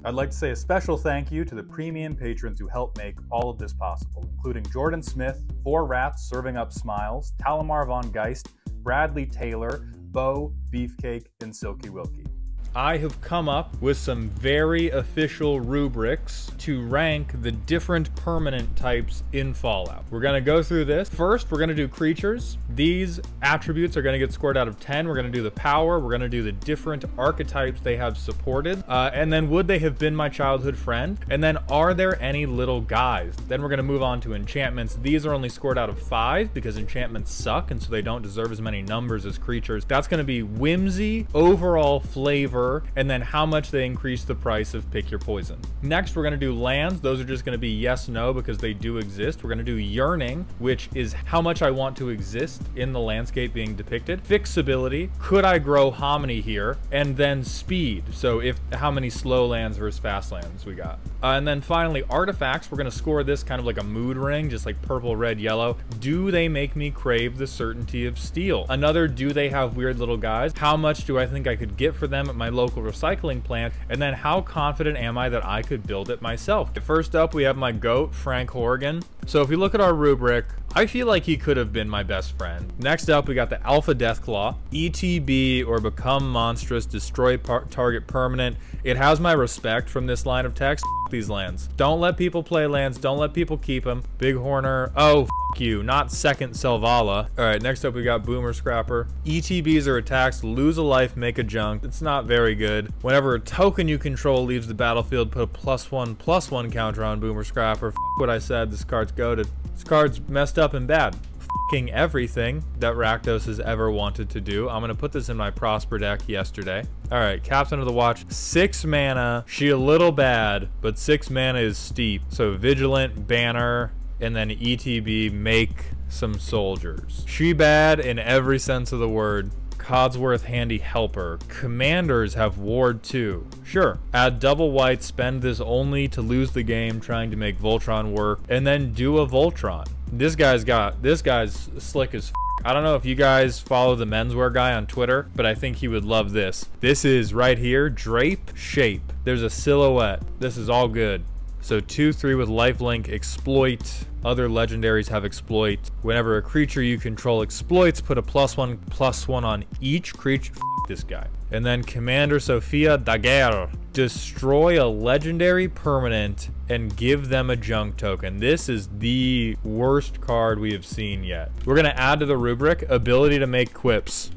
I'd like to say a special thank you to the premium patrons who help make all of this possible, including Jordan Smith, 4 Rats Serving Up Smiles, Talamar Von Geist, Bradley Taylor, Bo, Beefcake, and Silky Wilkie. I have come up with some very official rubrics to rank the different permanent types in Fallout. We're gonna go through this. First, we're gonna do creatures. These attributes are gonna get scored out of 10. We're gonna do the power. We're gonna do the different archetypes they have supported. And then would they have been my childhood friend? And then are there any little guys? Then we're gonna move on to enchantments. These are only scored out of 5 because enchantments suck and so they don't deserve as many numbers as creatures. That's gonna be whimsy, overall flavor, and then how much they increase the price of pick your poison. Next, we're gonna do lands. Those are just gonna be yes, no, because they do exist. We're gonna do yearning, which is how much I want to exist in the landscape being depicted. Fixability, could I grow Hominy here? And then speed, so if how many slow lands versus fast lands we got. And then finally, artifacts. We're gonna score this kind of like a mood ring, just like purple, red, yellow. Do they make me crave the certainty of steel? Another, do they have weird little guys? How much do I think I could get for them at my local recycling plant? And then how confident am I that I could build it myself? First up, we have my goat, Frank Horgan. So if we look at our rubric, I feel like he could have been my best friend. Next up, we got the Alpha Deathclaw. ETB, or become monstrous, destroy target permanent. It has my respect from this line of text. These lands. Don't let people play lands. Don't let people keep them. Big Horner. Oh, you. Not second Selvala. All right, next up we got Boomer Scrapper. ETBs are attacks. Lose a life, make a junk. It's not very good. Whenever a token you control leaves the battlefield, put a +1/+1 counter on Boomer Scrapper. What I said, this card's goated. This card's messed up and bad. Fucking everything that Rakdos has ever wanted to do. I'm gonna put this in my Prosper deck yesterday. All right, Captain of the Watch, 6 mana. She a little bad, but 6 mana is steep. So Vigilant, Banner, and then ETB, make some soldiers. She bad in every sense of the word. Codsworth, handy helper. Commanders have Ward 2. Sure. Add double white, spend this only to lose the game trying to make Voltron work, and then do a Voltron. This guy's slick as f. I don't know if you guys follow the menswear guy on Twitter, but I think he would love this. This is right here, drape, shape. There's a silhouette. This is all good. So 2/3 with lifelink, exploit. Other legendaries have exploit. Whenever a creature you control exploits, put a +1/+1 on each creature. F this guy. And then Commander Sophia Daguerre. Destroy a legendary permanent and give them a junk token. This is the worst card we have seen yet. We're gonna add to the rubric ability to make quips.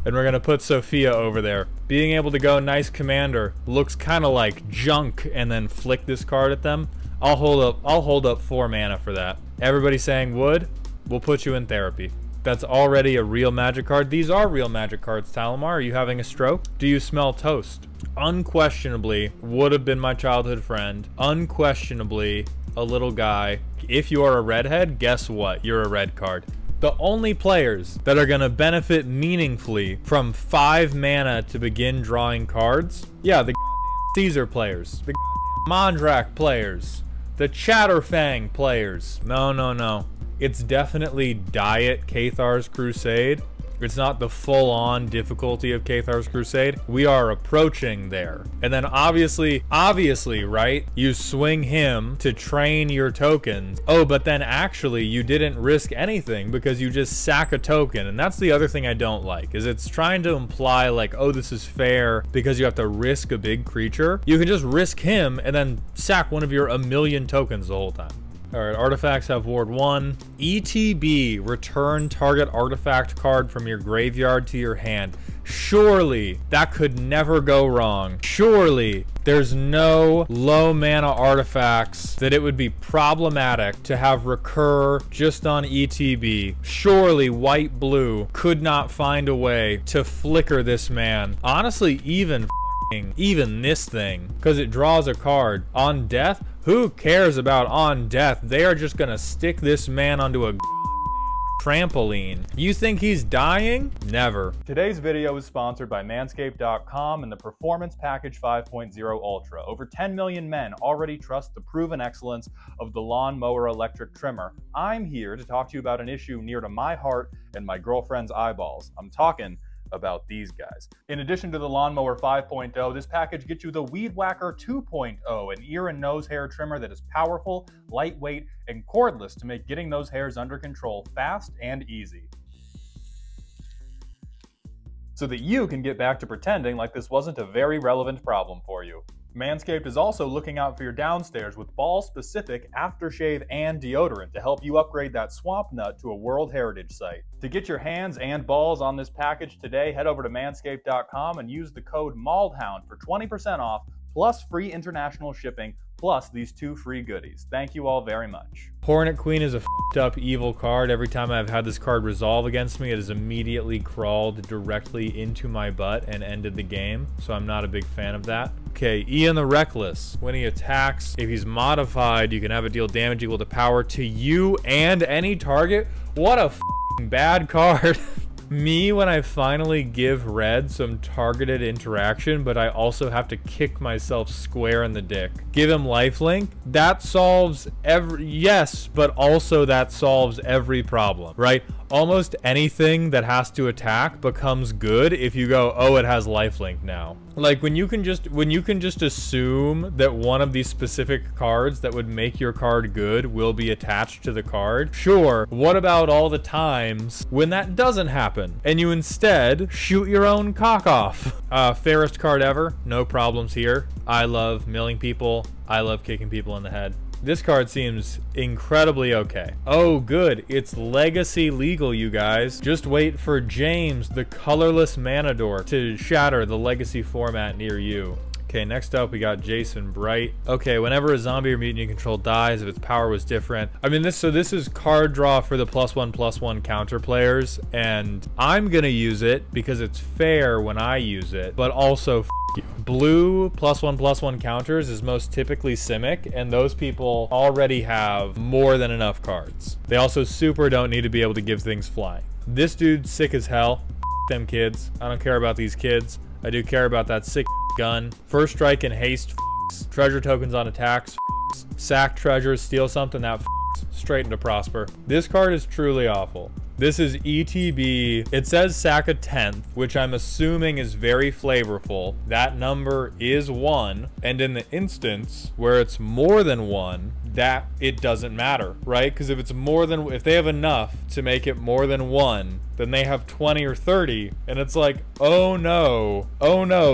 And we're gonna put Sophia over there. Being able to go nice commander looks kind of like junk and then flick this card at them. I'll hold up 4 mana for that. Everybody saying would, we'll put you in therapy. That's already a real magic card. These are real magic cards, Talamar. Are you having a stroke? Do you smell toast? Unquestionably would have been my childhood friend. Unquestionably a little guy. If you are a redhead, guess what? You're a red card. The only players that are going to benefit meaningfully from 5 mana to begin drawing cards, yeah, the Caesar players, the Mondrak players, the Chatterfang players. No. It's definitely Diet Cathar's Crusade. It's not the full-on difficulty of Cathar's Crusade. We are approaching there. And then obviously, right? You swing him to train your tokens. Oh, but then actually you didn't risk anything because you just sack a token. And that's the other thing I don't like, is it's trying to imply like, oh, this is fair because you have to risk a big creature. You can just risk him and then sack one of your 1,000,000 tokens the whole time. All right, artifacts have Ward 1. ETB, return target artifact card from your graveyard to your hand. Surely that could never go wrong. Surely there's no low mana artifacts that it would be problematic to have recur just on ETB. Surely white blue could not find a way to flicker this man. Honestly, even this thing, because it draws a card on death. Who cares about on death? They are just gonna stick this man onto a trampoline. You think he's dying? Never. Today's video is sponsored by Manscaped.com and the Performance Package 5.0 Ultra. Over 10 million men already trust the proven excellence of the Lawn Mower electric trimmer. I'm here to talk to you about an issue near to my heart and my girlfriend's eyeballs. I'm talking about these guys. In addition to the Lawnmower 5.0, this package gets you the Weed Whacker 2.0, an ear and nose hair trimmer that is powerful, lightweight, and cordless to make getting those hairs under control fast and easy, so that you can get back to pretending like this wasn't a very relevant problem for you. Manscaped is also looking out for your downstairs with ball-specific aftershave and deodorant to help you upgrade that swamp nut to a World Heritage Site. To get your hands and balls on this package today, head over to manscaped.com and use the code MALDHOUND for 20% off, plus free international shipping, plus these 2 free goodies. Thank you all very much. Hornet Queen is a f***ed up evil card. Every time I've had this card resolve against me, it has immediately crawled directly into my butt and ended the game, so I'm not a big fan of that. Okay, Ian the Reckless. When he attacks, if he's modified, you can have it deal damage equal to power to you and any target. What a f***ing bad card. Me, when I finally give red some targeted interaction, but I also have to kick myself square in the dick. Give him lifelink. That solves yes, but also that solves every problem, right? Almost anything that has to attack becomes good if you go, oh, it has lifelink now. Like when you can just assume that one of these specific cards that would make your card good will be attached to the card. Sure, what about all the times when that doesn't happen and you instead shoot your own cock off? Fairest card ever, no problems here. I love milling people. I love kicking people in the head. This card seems incredibly okay. Oh, good. It's legacy legal, you guys. Just wait for James, the colorless Manador, to shatter the legacy format near you. Okay, next up we got Jason Bright. Okay, whenever a zombie or mutant you control dies, if its power was different. I mean, this is card draw for the +1/+1 counter players, and I'm gonna use it because it's fair when I use it, but also f you. Blue +1/+1 counters is most typically Simic, and those people already have more than enough cards. They also super don't need to be able to give things flying. This dude's sick as hell. F them kids. I don't care about these kids. I do care about that sick gun. First strike and haste f***s. Treasure tokens on attacks f***s. Sack treasures, steal something that f***s. Straight into Prosper. This card is truly awful. This is ETB. It says sack a 10th, which I'm assuming is very flavorful. That number is 1, and in the instance where it's more than 1, that it doesn't matter, right? Because if it's more than, if they have enough to make it more than 1, then they have 20 or 30, and it's like, oh no,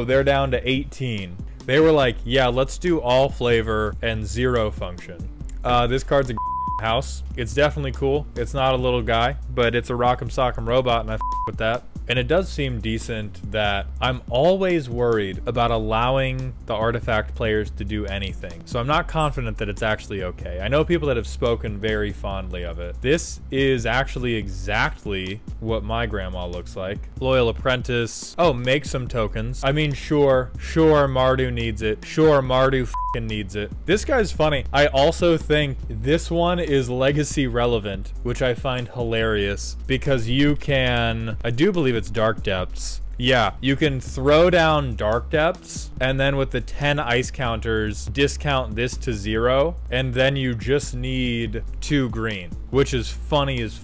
they're down to 18. They were like, yeah, let's do all flavor and 0 function. This card's a house. It's definitely cool. It's not a little guy, but it's a rock'em sock'em robot, and I f with that. And it does seem decent that I'm always worried about allowing the artifact players to do anything. So I'm not confident that it's actually okay. I know people that have spoken very fondly of it. This is actually exactly what my grandma looks like. Loyal Apprentice. Oh, make some tokens. I mean, sure, Mardu needs it. Sure, Mardu f***ing needs it. This guy's funny. I also think this one is legacy relevant, which I find hilarious because you can, I do believe it's Dark Depths. Yeah, you can throw down Dark Depths, and then with the 10 ice counters, discount this to 0, and then you just need 2 green, which is funny as f***.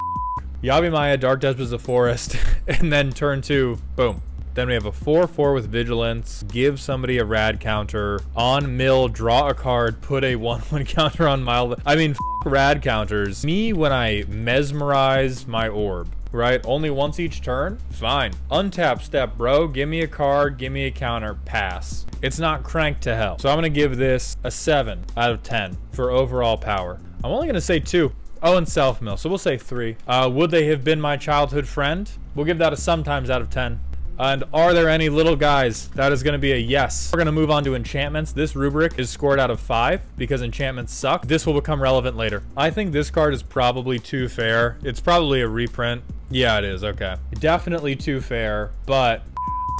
Yavimaya, Dark Depths is a forest, and then turn 2, boom. Then we have a 4/4 with Vigilance, give somebody a rad counter, on mill, draw a card, put a 1/1 counter on mild. I mean, f*** rad counters. Me, when I mesmerize my orb, right? Only once each turn? Fine. Untap step, bro. Give me a card, give me a counter, pass. It's not cranked to hell. So I'm gonna give this a 7 out of 10 for overall power. I'm only gonna say 2. Oh, and self-mill, so we'll say 3. Would they have been my childhood friend? We'll give that a sometimes out of 10. And are there any little guys? That is going to be a yes. We're going to move on to enchantments. This rubric is scored out of 5 because enchantments suck. This will become relevant later. I think this card is probably too fair. It's probably a reprint. Yeah, it is. Okay. Definitely too fair, but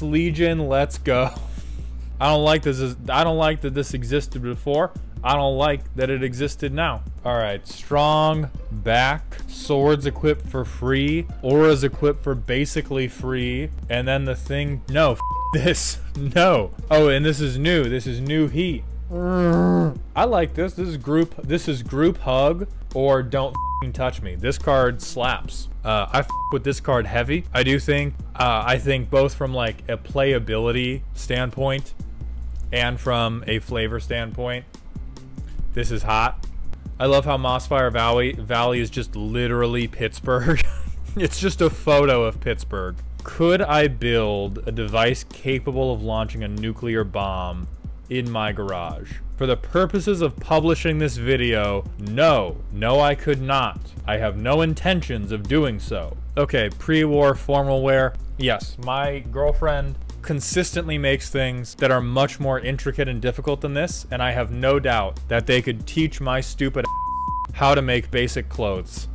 Legion, let's go. I don't like this. I don't like that this existed before. I don't like that it existed now. All right, strong back, swords equipped for free, auras equipped for basically free, and then the thing, no, this, no. Oh, and this is new. This is new heat. I like this. This is group hug or don't f***ing touch me. This card slaps. I f*** with this card heavy. I do think, I think both from like a playability standpoint and from a flavor standpoint, this is hot. I love how Mossfire Valley is just literally Pittsburgh. It's just a photo of Pittsburgh. Could I build a device capable of launching a nuclear bomb in my garage? For the purposes of publishing this video, no, I could not. I have no intentions of doing so. Okay, pre-war formal wear. Yes, my girlfriend consistently makes things that are much more intricate and difficult than this, and I have no doubt that they could teach my stupid how to make basic clothes.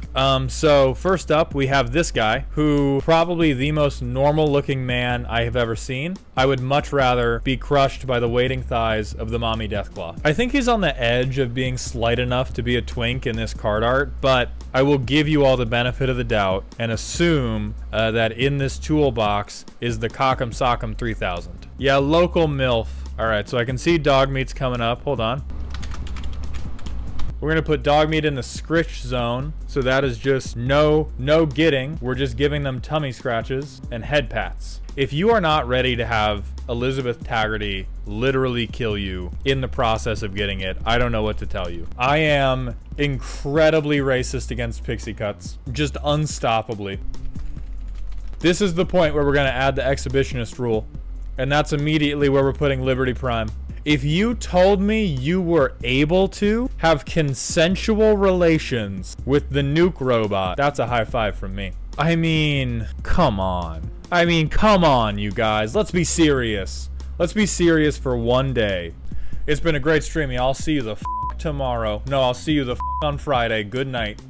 So first up, we have this guy, who probably the most normal looking man I have ever seen. I would much rather be crushed by the waiting thighs of the mommy Deathclaw. I think he's on the edge of being slight enough to be a twink in this card art, but I will give you all the benefit of the doubt and assume that in this toolbox is the Cock'em Sock'em 3000. Yeah, local MILF. All right, so I can see dog meat's coming up. Hold on. We're gonna put dog meat in the scritch zone. So that is just no getting. We're just giving them tummy scratches and head pats. If you are not ready to have Elizabeth Taggarty literally kill you in the process of getting it, I don't know what to tell you. I am incredibly racist against pixie cuts, just unstoppably. This is the point where we're gonna add the exhibitionist rule, and that's immediately where we're putting Liberty Prime. If you told me you were able to have consensual relations with the nuke robot, that's a high five from me. I mean, come on. I mean, come on, you guys. Let's be serious. Let's be serious for one day. It's been a great stream. I'll see you the f*** tomorrow. No, I'll see you the f*** on Friday. Good night.